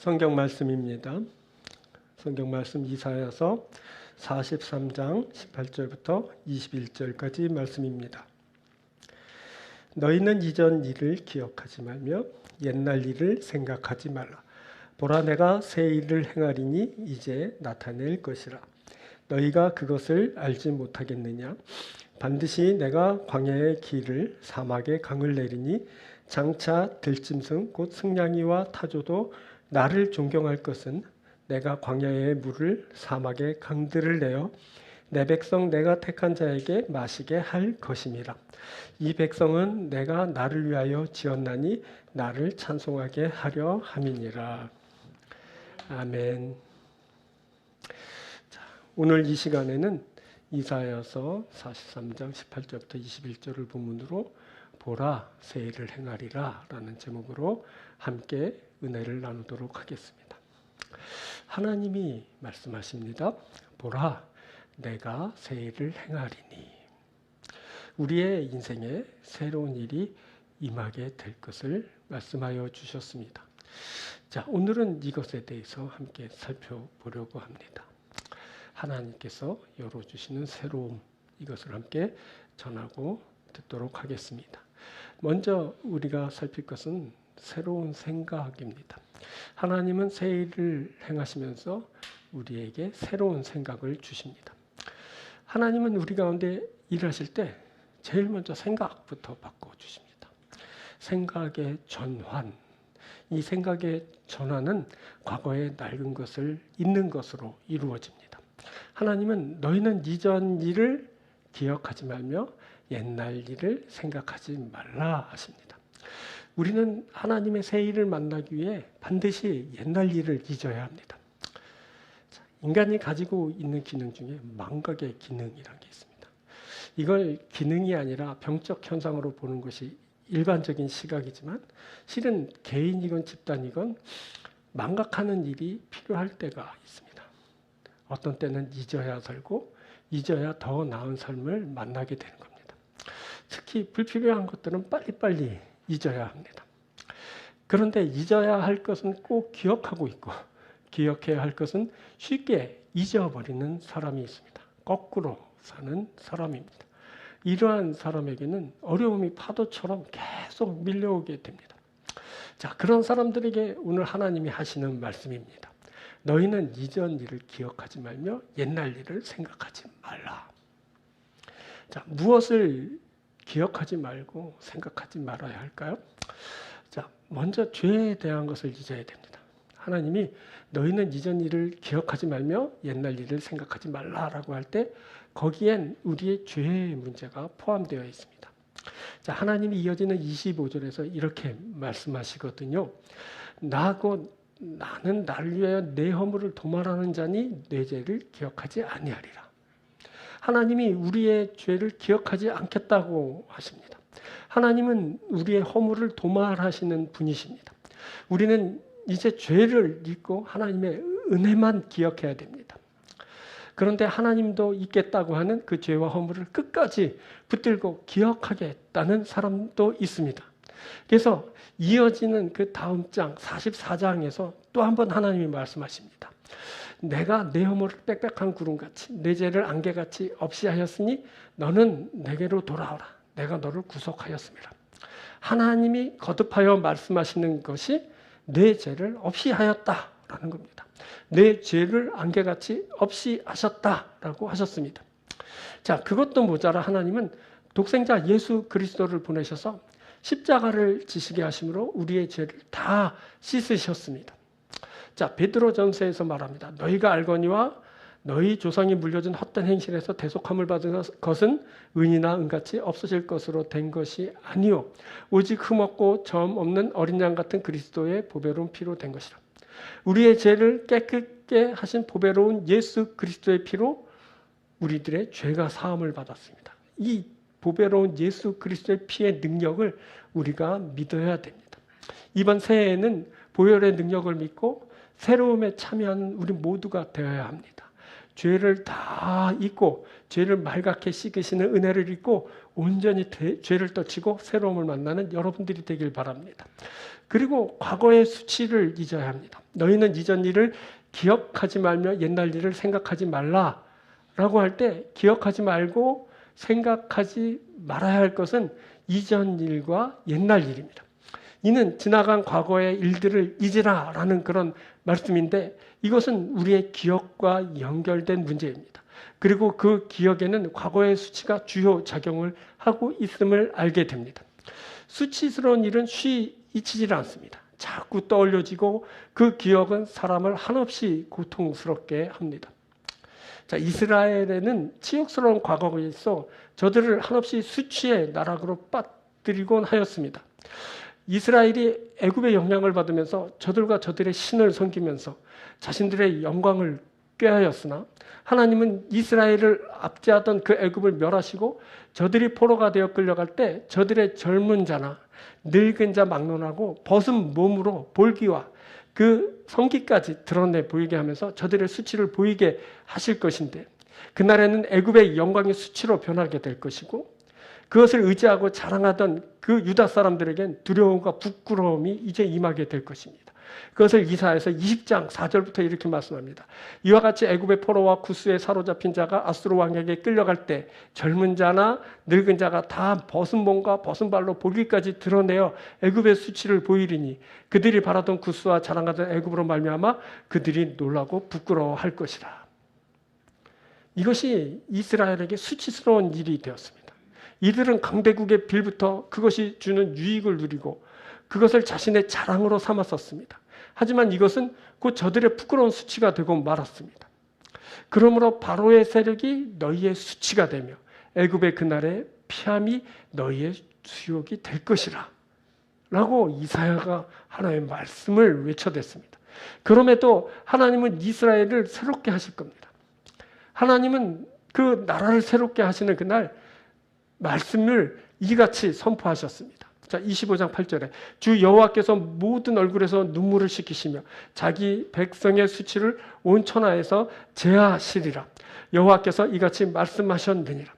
성경 말씀입니다. 성경 말씀 이사야서 43장 18절부터 21절까지 말씀입니다. 너희는 이전 일을 기억하지 말며 옛날 일을 생각하지 말라. 보라, 내가 새 일을 행하리니 이제 나타낼 것이라. 너희가 그것을 알지 못하겠느냐? 반드시 내가 광야의 길을 사막의 강을 내리니 장차 들짐승 곧 승냥이와 타조도 나를 존경할 것은 내가 광야의 물을 사막의 강들을 내어 내 백성 내가 택한 자에게 마시게 할 것임이라. 이 백성은 내가 나를 위하여 지었나니 나를 찬송하게 하려 함이니라. 아멘. 자, 오늘 이 시간에는 이사야서 43장 18절부터 21절을 본문으로 보라, 새 일을 행하리라 라는 제목으로 함께 은혜를 나누도록 하겠습니다. 하나님이 말씀하십니다. 보라, 내가 새 일을 행하리니. 우리의 인생에 새로운 일이 임하게 될 것을 말씀하여 주셨습니다. 자, 오늘은 이것에 대해서 함께 살펴보려고 합니다. 하나님께서 열어주시는 새로움, 이것을 함께 전하고 듣도록 하겠습니다. 먼저 우리가 살필 것은 새로운 생각입니다. 하나님은 새 일을 행하시면서 우리에게 새로운 생각을 주십니다. 하나님은 우리 가운데 일하실 때 제일 먼저 생각부터 바꿔주십니다. 생각의 전환. 이 생각의 전환은 과거의 낡은 것을 있는 것으로 이루어집니다. 하나님은 너희는 이전 일을 기억하지 말며 옛날 일을 생각하지 말라 하십니다. 우리는 하나님의 새 일을 만나기 위해 반드시 옛날 일을 잊어야 합니다. 인간이 가지고 있는 기능 중에 망각의 기능이라는 게 있습니다. 이걸 기능이 아니라 병적 현상으로 보는 것이 일반적인 시각이지만 실은 개인이건 집단이건 망각하는 일이 필요할 때가 있습니다. 어떤 때는 잊어야 살고 잊어야 더 나은 삶을 만나게 되는 겁니다. 특히 불필요한 것들은 빨리빨리 잊어야 합니다. 그런데 잊어야 할 것은 꼭 기억하고 있고 기억해야 할 것은 쉽게 잊어버리는 사람이 있습니다. 거꾸로 사는 사람입니다. 이러한 사람에게는 어려움이 파도처럼 계속 밀려오게 됩니다. 자, 그런 사람들에게 오늘 하나님이 하시는 말씀입니다. 너희는 이전 일을 기억하지 말며 옛날 일을 생각하지 말라. 자, 무엇을 기억하지 말고 생각하지 말아야 할까요? 자, 먼저 죄에 대한 것을 잊어야 됩니다. 하나님이 너희는 이전 일을 기억하지 말며 옛날 일을 생각하지 말라라고 할 때 거기엔 우리의 죄의 문제가 포함되어 있습니다. 자, 하나님이 이어지는 25절에서 이렇게 말씀하시거든요. 나는 나를 위하여 내 허물을 도말하는 자니 내 죄를 기억하지 아니하리라. 하나님이 우리의 죄를 기억하지 않겠다고 하십니다. 하나님은 우리의 허물을 도말하시는 분이십니다. 우리는 이제 죄를 잊고 하나님의 은혜만 기억해야 됩니다. 그런데 하나님도 잊겠다고 하는 그 죄와 허물을 끝까지 붙들고 기억하겠다는 사람도 있습니다. 그래서 이어지는 그 다음 장 44장에서 또 한 번 하나님이 말씀하십니다. 내가 내 허물을 빽빽한 구름같이 내 죄를 안개같이 없이 하였으니 너는 내게로 돌아오라. 내가 너를 구속하였습니다. 하나님이 거듭하여 말씀하시는 것이 내 죄를 없이 하였다라는 겁니다. 내 죄를 안개같이 없이 하셨다라고 하셨습니다. 자, 그것도 모자라 하나님은 독생자 예수 그리스도를 보내셔서 십자가를 지시게 하심으로 우리의 죄를 다 씻으셨습니다. 자, 베드로전서에서 말합니다. 너희가 알거니와 너희 조상이 물려준 헛된 행실에서 대속함을 받은 것은 은이나 은같이 없어질 것으로 된 것이 아니요 오직 흠없고 점 없는 어린 양 같은 그리스도의 보배로운 피로 된 것이라. 우리의 죄를 깨끗게 하신 보배로운 예수 그리스도의 피로 우리들의 죄가 사함을 받았습니다. 이 보배로운 예수 그리스도의 피의 능력을 우리가 믿어야 됩니다. 이번 새해에는 보혈의 능력을 믿고 새로움에 참여하는 우리 모두가 되어야 합니다. 죄를 다 잊고 죄를 말갛게 씻으시는 은혜를 잊고 온전히 죄를 떨치고 새로움을 만나는 여러분들이 되길 바랍니다. 그리고 과거의 수치를 잊어야 합니다. 너희는 이전 일을 기억하지 말며 옛날 일을 생각하지 말라라고 할 때 기억하지 말고 생각하지 말아야 할 것은 이전 일과 옛날 일입니다. 이는 지나간 과거의 일들을 잊으라라는 그런 말씀인데 이것은 우리의 기억과 연결된 문제입니다. 그리고 그 기억에는 과거의 수치가 주요 작용을 하고 있음을 알게 됩니다. 수치스러운 일은 쉬이 잊히질 않습니다. 자꾸 떠올려지고 그 기억은 사람을 한없이 고통스럽게 합니다. 자, 이스라엘에는 치욕스러운 과거가 있어 저들을 한없이 수치의 나락으로 빠뜨리곤 하였습니다. 이스라엘이 애굽의 영향을 받으면서 저들과 저들의 신을 섬기면서 자신들의 영광을 꾀하였으나 하나님은 이스라엘을 압제하던 그 애굽을 멸하시고 저들이 포로가 되어 끌려갈 때 저들의 젊은 자나 늙은 자 막론하고 벗은 몸으로 볼기와 그 성기까지 드러내 보이게 하면서 저들의 수치를 보이게 하실 것인데 그날에는 애굽의 영광이 수치로 변하게 될 것이고 그것을 의지하고 자랑하던 그 유다 사람들에겐 두려움과 부끄러움이 이제 임하게 될 것입니다. 그것을 이사야서 20장 4절부터 이렇게 말씀합니다. 이와 같이 애굽의 포로와 구스에 사로잡힌 자가 아수르 왕에게 끌려갈 때 젊은 자나 늙은 자가 다 벗은 몸과 벗은 발로 볼기까지 드러내어 애굽의 수치를 보이리니 그들이 바라던 구스와 자랑하던 애굽으로 말미암아 그들이 놀라고 부끄러워할 것이라. 이것이 이스라엘에게 수치스러운 일이 되었습니다. 이들은 강대국의 빌부터 그것이 주는 유익을 누리고 그것을 자신의 자랑으로 삼았었습니다. 하지만 이것은 곧 저들의 부끄러운 수치가 되고 말았습니다. 그러므로 바로의 세력이 너희의 수치가 되며 애굽의 그날의 피함이 너희의 수욕이 될 것이라 라고 이사야가 하나님의 말씀을 외쳐댔습니다. 그럼에도 하나님은 이스라엘을 새롭게 하실 겁니다. 하나님은 그 나라를 새롭게 하시는 그날 말씀을 이같이 선포하셨습니다. 자, 25장 8절에 주 여호와께서 모든 얼굴에서 눈물을 씻기시며 자기 백성의 수치를 온 천하에서 제하시리라. 여호와께서 이같이 말씀하셨느니라.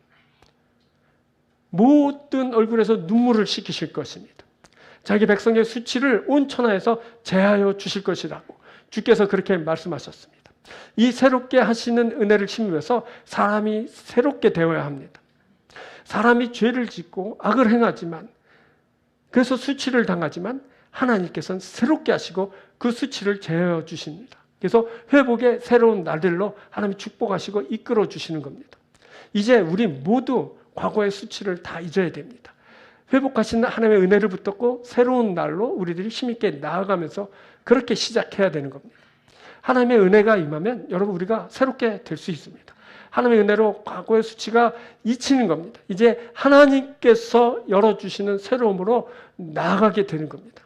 모든 얼굴에서 눈물을 씻기실 것입니다. 자기 백성의 수치를 온 천하에서 제하여 주실 것이라고 주께서 그렇게 말씀하셨습니다. 이 새롭게 하시는 은혜를 힘입어서 사람이 새롭게 되어야 합니다. 사람이 죄를 짓고 악을 행하지만 그래서 수치를 당하지만 하나님께서는 새롭게 하시고 그 수치를 제하여 주십니다. 그래서 회복의 새로운 날들로 하나님이 축복하시고 이끌어 주시는 겁니다. 이제 우리 모두 과거의 수치를 다 잊어야 됩니다. 회복하시는 하나님의 은혜를 붙잡고 새로운 날로 우리들이 힘있게 나아가면서 그렇게 시작해야 되는 겁니다. 하나님의 은혜가 임하면 여러분 우리가 새롭게 될 수 있습니다. 하나님의 은혜로 과거의 수치가 잊히는 겁니다. 이제 하나님께서 열어주시는 새로움으로 나아가게 되는 겁니다.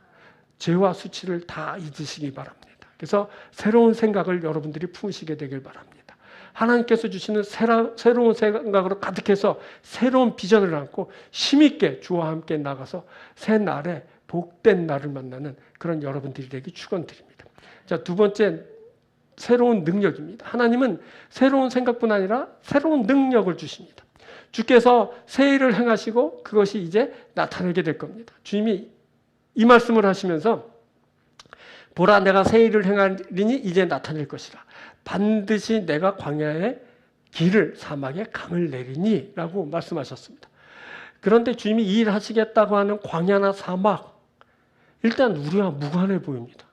죄와 수치를 다 잊으시기 바랍니다. 그래서 새로운 생각을 여러분들이 품으시게 되길 바랍니다. 하나님께서 주시는 새로운 생각으로 가득해서 새로운 비전을 안고 힘있게 주와 함께 나가서 새 날에 복된 날을 만나는 그런 여러분들이 되기 축원드립니다. 자, 두 번째 새로운 능력입니다. 하나님은 새로운 생각뿐 아니라 새로운 능력을 주십니다. 주께서 새 일을 행하시고 그것이 이제 나타나게 될 겁니다. 주님이 이 말씀을 하시면서 보라 내가 새 일을 행하리니 이제 나타낼 것이라. 반드시 내가 광야에 길을 사막에 강을 내리니 라고 말씀하셨습니다. 그런데 주님이 이 일을 하시겠다고 하는 광야나 사막 일단 우리와 무관해 보입니다.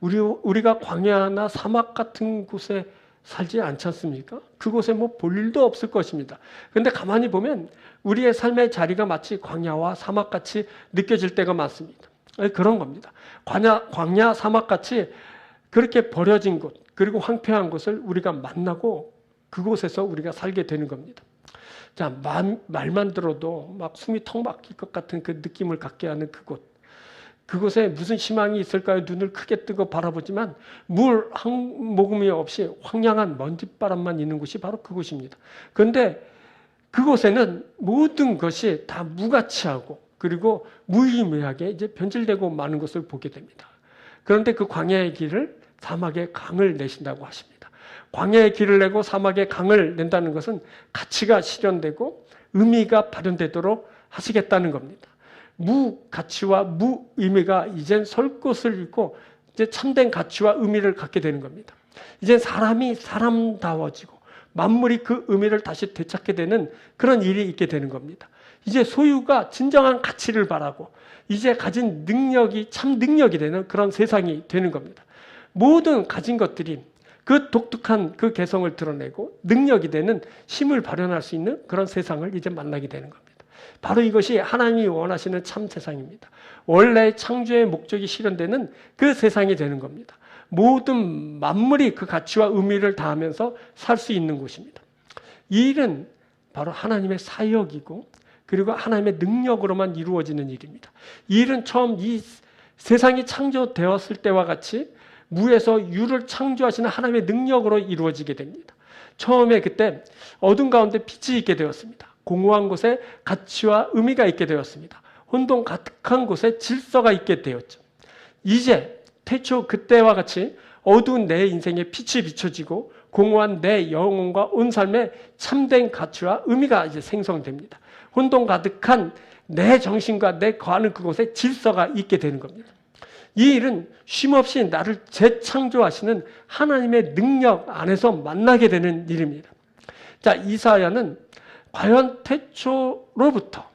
우리가 광야나 사막 같은 곳에 살지 않지 않습니까? 그곳에 뭐 볼 일도 없을 것입니다. 그런데 가만히 보면 우리의 삶의 자리가 마치 광야와 사막같이 느껴질 때가 많습니다. 그런 겁니다. 광야, 사막같이 그렇게 버려진 곳 그리고 황폐한 곳을 우리가 만나고 그곳에서 우리가 살게 되는 겁니다. 자, 말만 들어도 막 숨이 턱 막힐 것 같은 그 느낌을 갖게 하는 그곳. 그곳에 무슨 희망이 있을까요? 눈을 크게 뜨고 바라보지만 물 한 모금이 없이 황량한 먼지바람만 있는 곳이 바로 그곳입니다. 그런데 그곳에는 모든 것이 다 무가치하고 그리고 무의미하게 이제 변질되고 마는 것을 보게 됩니다. 그런데 그 광야의 길을 사막에 강을 내신다고 하십니다. 광야의 길을 내고 사막에 강을 낸다는 것은 가치가 실현되고 의미가 발현되도록 하시겠다는 겁니다. 무가치와 무의미가 이젠 설 곳을 잃고 이제 참된 가치와 의미를 갖게 되는 겁니다. 이제 사람이 사람다워지고 만물이 그 의미를 다시 되찾게 되는 그런 일이 있게 되는 겁니다. 이제 소유가 진정한 가치를 바라고 이제 가진 능력이 참 능력이 되는 그런 세상이 되는 겁니다. 모든 가진 것들이 그 독특한 그 개성을 드러내고 능력이 되는 힘을 발현할 수 있는 그런 세상을 이제 만나게 되는 겁니다. 바로 이것이 하나님이 원하시는 참 세상입니다. 원래 창조의 목적이 실현되는 그 세상이 되는 겁니다. 모든 만물이 그 가치와 의미를 다하면서 살 수 있는 곳입니다. 이 일은 바로 하나님의 사역이고 그리고 하나님의 능력으로만 이루어지는 일입니다. 이 일은 처음 이 세상이 창조되었을 때와 같이 무에서 유를 창조하시는 하나님의 능력으로 이루어지게 됩니다. 처음에 그때 어둠 가운데 빛이 있게 되었습니다. 공허한 곳에 가치와 의미가 있게 되었습니다. 혼돈 가득한 곳에 질서가 있게 되었죠. 이제 태초 그때와 같이 어두운 내 인생에 빛이 비춰지고 공허한 내 영혼과 온 삶에 참된 가치와 의미가 이제 생성됩니다. 혼돈 가득한 내 정신과 내 거하는 그곳에 질서가 있게 되는 겁니다. 이 일은 쉼없이 나를 재창조하시는 하나님의 능력 안에서 만나게 되는 일입니다. 자, 이사야는 과연 태초로부터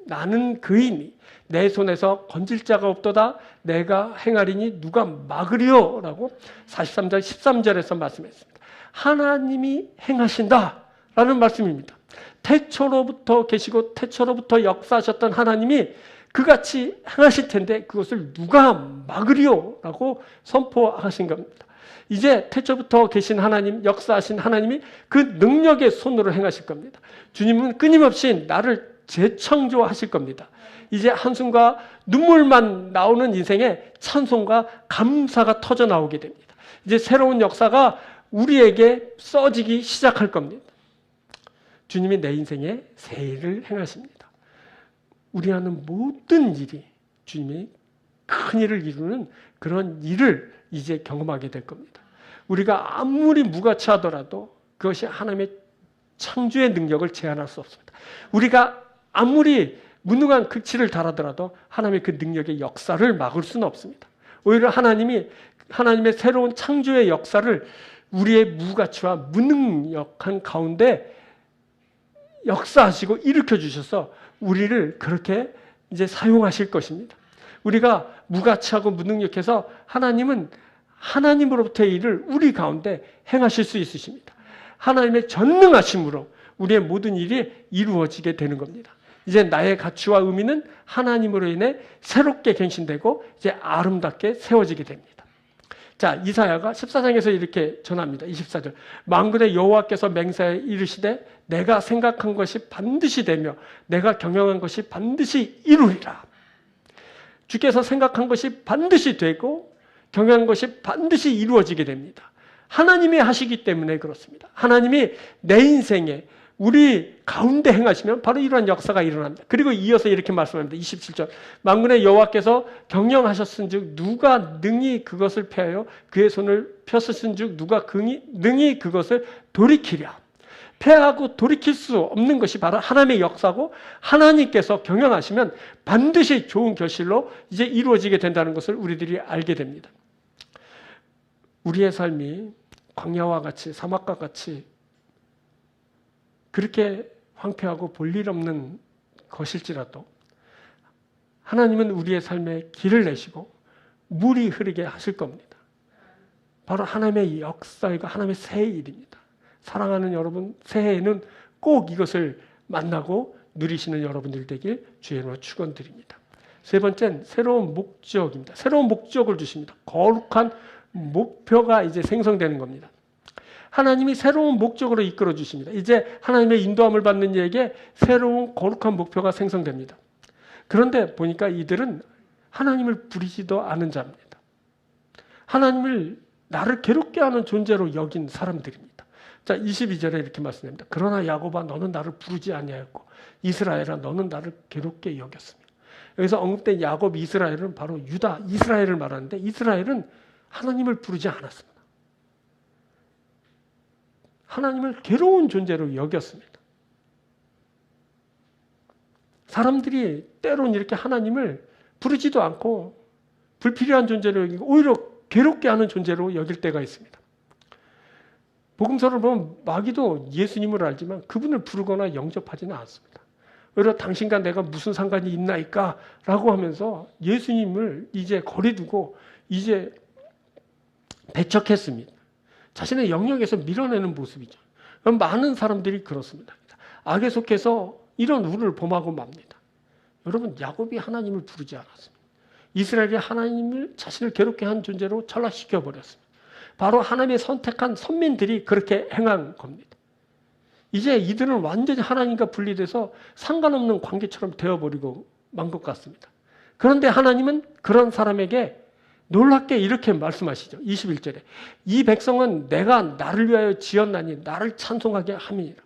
나는 그이니 내 손에서 건질 자가 없도다 내가 행하리니 누가 막으리요 라고 43장 13절에서 말씀했습니다. 하나님이 행하신다라는 말씀입니다. 태초로부터 계시고 태초로부터 역사하셨던 하나님이 그같이 행하실 텐데 그것을 누가 막으리요 라고 선포하신 겁니다. 이제 태초부터 계신 하나님, 역사하신 하나님이 그 능력의 손으로 행하실 겁니다. 주님은 끊임없이 나를 재창조하실 겁니다. 이제 한숨과 눈물만 나오는 인생에 찬송과 감사가 터져 나오게 됩니다. 이제 새로운 역사가 우리에게 써지기 시작할 겁니다. 주님이 내 인생에 새 일을 행하십니다. 우리 하는 모든 일이 주님이 큰 일을 이루는 그런 일을 이제 경험하게 될 겁니다. 우리가 아무리 무가치하더라도 그것이 하나님의 창조의 능력을 제한할 수 없습니다. 우리가 아무리 무능한 극치를 달하더라도 하나님의 그 능력의 역사를 막을 수는 없습니다. 오히려 하나님의 새로운 창조의 역사를 우리의 무가치와 무능력한 가운데 역사하시고 일으켜 주셔서 우리를 그렇게 이제 사용하실 것입니다. 우리가 무가치하고 무능력해서 하나님은 하나님으로부터의 일을 우리 가운데 행하실 수 있으십니다. 하나님의 전능하심으로 우리의 모든 일이 이루어지게 되는 겁니다. 이제 나의 가치와 의미는 하나님으로 인해 새롭게 갱신되고 이제 아름답게 세워지게 됩니다. 자, 이사야가 14장에서 이렇게 전합니다. 24절. 만군의 여호와께서 맹세하여 이르시되 내가 생각한 것이 반드시 되며 내가 경영한 것이 반드시 이루리라. 주께서 생각한 것이 반드시 되고 경영한 것이 반드시 이루어지게 됩니다. 하나님이 하시기 때문에 그렇습니다. 하나님이 내 인생에 우리 가운데 행하시면 바로 이러한 역사가 일어납니다. 그리고 이어서 이렇게 말씀합니다. 27절. 만군의 여호와께서 경영하셨은즉 누가 능히 그것을 패하여 그의 손을 폈었은즉 누가 능히 그것을 돌이키랴. 패하고 돌이킬 수 없는 것이 바로 하나님의 역사고 하나님께서 경영하시면 반드시 좋은 결실로 이제 이루어지게 된다는 것을 우리들이 알게 됩니다. 우리의 삶이 광야와 같이 사막과 같이 그렇게 황폐하고 볼일 없는 것일지라도 하나님은 우리의 삶에 길을 내시고 물이 흐르게 하실 겁니다. 바로 하나님의 역사이고 하나님의 새 일입니다. 사랑하는 여러분, 새해에는 꼭 이것을 만나고 누리시는 여러분들 되길 주의 이름으로 축원드립니다. 세 번째는 새로운 목적입니다. 새로운 목적을 주십니다. 거룩한 목표가 이제 생성되는 겁니다. 하나님이 새로운 목적으로 이끌어 주십니다. 이제 하나님의 인도함을 받는 이에게 새로운 거룩한 목표가 생성됩니다. 그런데 보니까 이들은 하나님을 부리지도 않은 자입니다. 하나님을 나를 괴롭게 하는 존재로 여긴 사람들입니다. 자, 22절에 이렇게 말씀합니다. 그러나 야곱아 너는 나를 부르지 아니하였고 이스라엘아 너는 나를 괴롭게 여겼으며. 여기서 언급된 야곱, 이스라엘은 바로 유다, 이스라엘을 말하는데 이스라엘은 하나님을 부르지 않았습니다. 하나님을 괴로운 존재로 여겼습니다. 사람들이 때론 이렇게 하나님을 부르지도 않고 불필요한 존재로 여기고 오히려 괴롭게 하는 존재로 여길 때가 있습니다. 복음서를 보면 마귀도 예수님을 알지만 그분을 부르거나 영접하지는 않습니다. 오히려 당신과 내가 무슨 상관이 있나이까 라고 하면서 예수님을 이제 거리두고 이제 배척했습니다. 자신의 영역에서 밀어내는 모습이죠. 많은 사람들이 그렇습니다. 악에 속해서 이런 우를 범하고 맙니다. 여러분, 야곱이 하나님을 부르지 않았습니다. 이스라엘이 하나님을 자신을 괴롭게 한 존재로 전락시켜 버렸습니다. 바로 하나님의 선택한 선민들이 그렇게 행한 겁니다. 이제 이들은 완전히 하나님과 분리돼서 상관없는 관계처럼 되어버리고 만 것 같습니다. 그런데 하나님은 그런 사람에게 놀랍게 이렇게 말씀하시죠. 21절에 이 백성은 내가 나를 위하여 지었나니 나를 찬송하게 함이니라.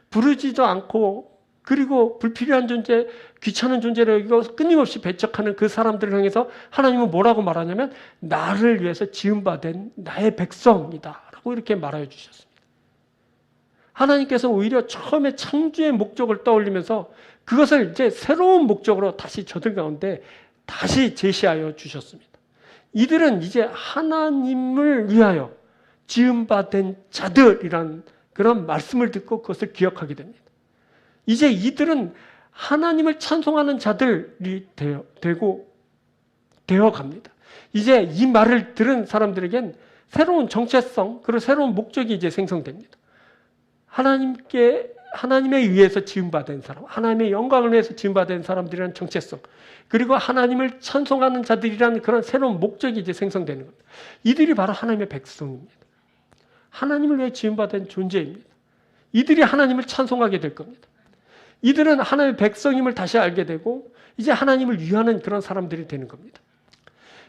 부르지도 않고 그리고 불필요한 존재, 귀찮은 존재로 여기고 끊임없이 배척하는 그 사람들을 향해서 하나님은 뭐라고 말하냐면 나를 위해서 지음받은 나의 백성이다 라고 이렇게 말하여 주셨습니다. 하나님께서 오히려 처음에 창조의 목적을 떠올리면서 그것을 이제 새로운 목적으로 다시 저들 가운데 다시 제시하여 주셨습니다. 이들은 이제 하나님을 위하여 지음받은 자들이란 그런 말씀을 듣고 그것을 기억하게 됩니다. 이제 이들은 하나님을 찬송하는 자들이 되어 갑니다. 이제 이 말을 들은 사람들에겐 새로운 정체성, 그리고 새로운 목적이 이제 생성됩니다. 하나님에 의해서 지음받은 사람, 하나님의 영광을 위해서 지음받은 사람들이라는 정체성, 그리고 하나님을 찬송하는 자들이라는 그런 새로운 목적이 이제 생성되는 겁니다. 이들이 바로 하나님의 백성입니다. 하나님을 위해 지음받은 존재입니다. 이들이 하나님을 찬송하게 될 겁니다. 이들은 하나님의 백성임을 다시 알게 되고 이제 하나님을 위하는 그런 사람들이 되는 겁니다.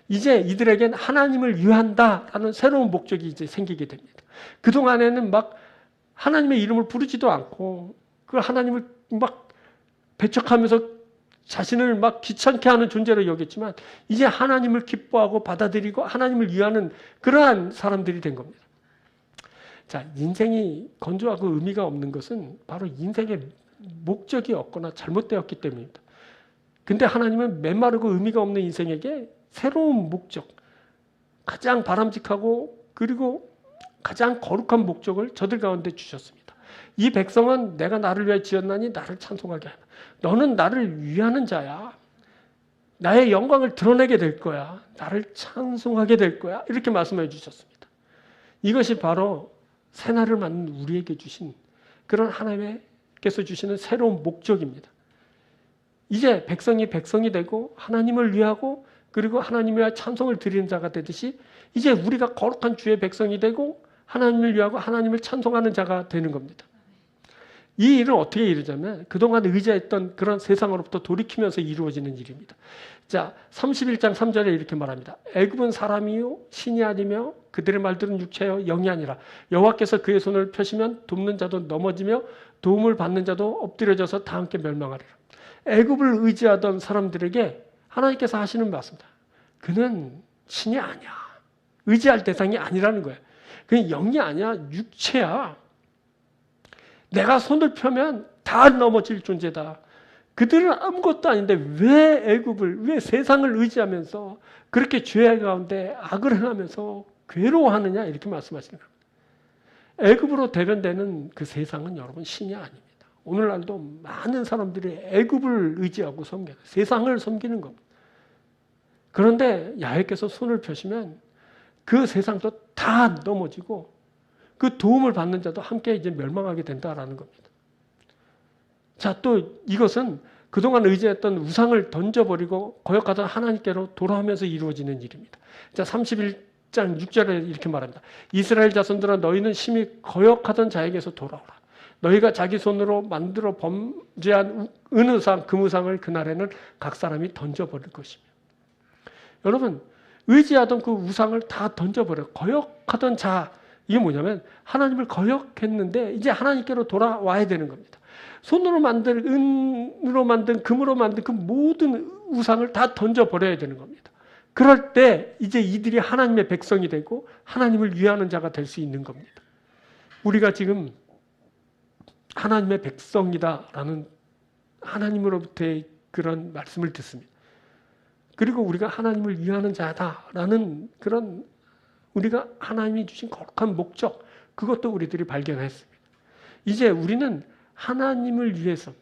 이제 이들에겐 하나님을 위한다라는 새로운 목적이 이제 생기게 됩니다. 그동안에는 막 하나님의 이름을 부르지도 않고 그 하나님을 막 배척하면서 자신을 막 귀찮게 하는 존재로 여겼지만 이제 하나님을 기뻐하고 받아들이고 하나님을 위하는 그러한 사람들이 된 겁니다. 자, 인생이 건조하고 의미가 없는 것은 바로 인생의 목적이 없거나 잘못되었기 때문입니다. 근데 하나님은 메마르고 의미가 없는 인생에게 새로운 목적, 가장 바람직하고 그리고 가장 거룩한 목적을 저들 가운데 주셨습니다. 이 백성은 내가 나를 위해 지었나니 나를 찬송하게 하라. 너는 나를 위하는 자야. 나의 영광을 드러내게 될 거야. 나를 찬송하게 될 거야. 이렇게 말씀해 주셨습니다. 이것이 바로 새날을 맞는 우리에게 주신 그런 하나님께서 주시는 새로운 목적입니다. 이제 백성이 되고 하나님을 위하고 그리고 하나님의 찬송을 드리는 자가 되듯이 이제 우리가 거룩한 주의 백성이 되고 하나님을 위하고 하나님을 찬송하는 자가 되는 겁니다. 이 일을 어떻게 이루자면 그동안 의지했던 그런 세상으로부터 돌이키면서 이루어지는 일입니다. 자, 31장 3절에 이렇게 말합니다. 애굽은 사람이요 신이 아니며 그들의 말들은 육체요 영이 아니라 여호와께서 그의 손을 펴시면 돕는 자도 넘어지며 도움을 받는 자도 엎드려져서 다 함께 멸망하리라. 애굽을 의지하던 사람들에게 하나님께서 하시는 말씀입니다. 그는 신이 아니야. 의지할 대상이 아니라는 거예요. 그는 영이 아니야. 육체야. 내가 손을 펴면 다 넘어질 존재다. 그들은 아무것도 아닌데 왜 세상을 의지하면서 그렇게 죄 가운데 악을 행하면서 괴로워하느냐 이렇게 말씀하시는 겁니다. 애굽으로 대변되는 그 세상은 여러분 신이 아닙니다. 오늘날도 많은 사람들이 애굽을 의지하고 섬겨요. 세상을 섬기는 겁니다. 그런데 야훼께서 손을 펴시면 그 세상도 다 넘어지고 그 도움을 받는 자도 함께 이제 멸망하게 된다라는 겁니다. 자, 또 이것은 그동안 의지했던 우상을 던져버리고 거역하던 하나님께로 돌아오면서 이루어지는 일입니다. 자, 31장 6절에 이렇게 말합니다. 이스라엘 자손들아 너희는 심히 거역하던 자에게서 돌아오라. 너희가 자기 손으로 만들어 범죄한 은우상, 금우상을 그날에는 각 사람이 던져버릴 것이며. 여러분, 의지하던 그 우상을 다 던져버려요. 거역하던 자, 이게 뭐냐면 하나님을 거역했는데 이제 하나님께로 돌아와야 되는 겁니다. 손으로 만든 은으로 만든 금으로 만든 그 모든 우상을 다 던져버려야 되는 겁니다. 그럴 때 이제 이들이 하나님의 백성이 되고 하나님을 위하는 자가 될 수 있는 겁니다. 우리가 지금 하나님의 백성이다라는 하나님으로부터의 그런 말씀을 듣습니다. 그리고 우리가 하나님을 위하는 자다라는 그런 우리가 하나님이 주신 거룩한 목적, 그것도 우리들이 발견했습니다. 이제 우리는 하나님을 위해서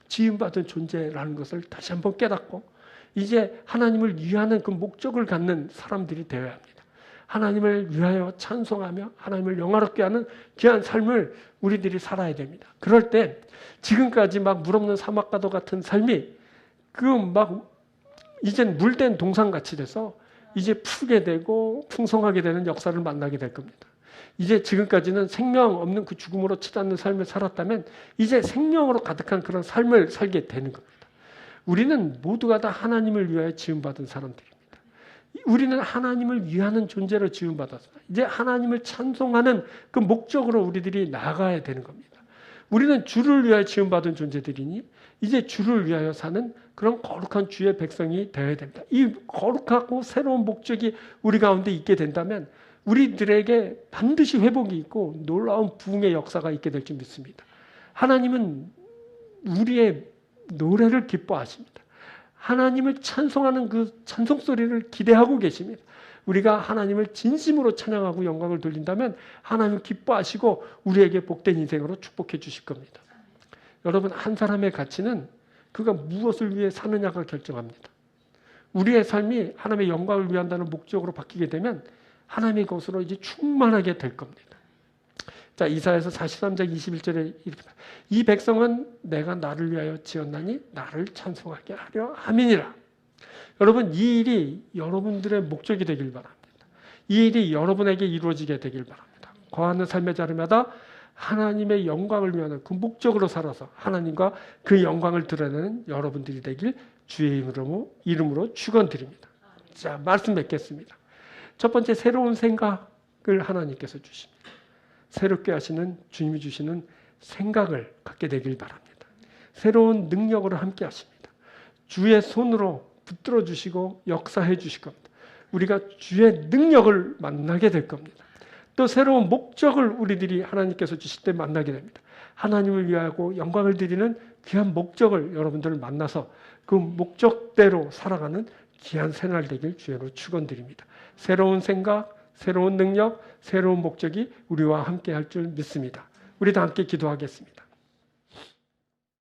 지음받은 존재라는 것을 다시 한번 깨닫고 이제 하나님을 위하는 그 목적을 갖는 사람들이 되어야 합니다. 하나님을 위하여 찬송하며 하나님을 영화롭게 하는 귀한 삶을 우리들이 살아야 됩니다. 그럴 때 지금까지 막 물 없는 사막과도 같은 삶이 그 막 이젠 물된 동산같이 돼서 이제 푸게 되고 풍성하게 되는 역사를 만나게 될 겁니다. 이제 지금까지는 생명 없는 그 죽음으로 치닫는 삶을 살았다면 이제 생명으로 가득한 그런 삶을 살게 되는 겁니다. 우리는 모두가 다 하나님을 위하여 지음받은 사람들입니다. 우리는 하나님을 위하는 존재로 지음받았습니다. 이제 하나님을 찬송하는 그 목적으로 우리들이 나아가야 되는 겁니다. 우리는 주를 위하여 지음받은 존재들이니 이제 주를 위하여 사는 그런 거룩한 주의 백성이 되어야 됩니다. 이 거룩하고 새로운 목적이 우리 가운데 있게 된다면 우리들에게 반드시 회복이 있고 놀라운 부흥의 역사가 있게 될 줄 믿습니다. 하나님은 우리의 노래를 기뻐하십니다. 하나님을 찬송하는 그 찬송 소리를 기대하고 계십니다. 우리가 하나님을 진심으로 찬양하고 영광을 돌린다면 하나님은 기뻐하시고 우리에게 복된 인생으로 축복해 주실 겁니다. 여러분, 한 사람의 가치는 그가 무엇을 위해 사느냐가 결정합니다. 우리의 삶이 하나님의 영광을 위한다는 목적으로 바뀌게 되면 하나님의 것으로 이제 충만하게 될 겁니다. 자, 이사야서 43장 21절에 이렇게 말합니다. 이 백성은 내가 나를 위하여 지었나니 나를 찬송하게 하려 함이니라. 여러분, 이 일이 여러분들의 목적이 되길 바랍니다. 이 일이 여러분에게 이루어지게 되길 바랍니다. 거하는 삶의 자리마다 하나님의 영광을 위하는 그 목적으로 살아서 하나님과 그 영광을 드러내는 여러분들이 되길 주의 이름으로 축원드립니다. 자, 말씀 맺겠습니다. 첫 번째, 새로운 생각을 하나님께서 주십니다. 새롭게 하시는 주님이 주시는 생각을 갖게 되길 바랍니다. 새로운 능력으로 함께 하십니다. 주의 손으로 붙들어 주시고 역사해 주실 겁니다. 우리가 주의 능력을 만나게 될 겁니다. 또 새로운 목적을 우리들이 하나님께서 주실 때 만나게 됩니다. 하나님을 위하고 영광을 드리는 귀한 목적을 여러분들을 만나서 그 목적대로 살아가는 귀한 새날 되길 주의로 축원드립니다. 새로운 생각, 새로운 능력, 새로운 목적이 우리와 함께 할 줄 믿습니다. 우리 다 함께 기도하겠습니다.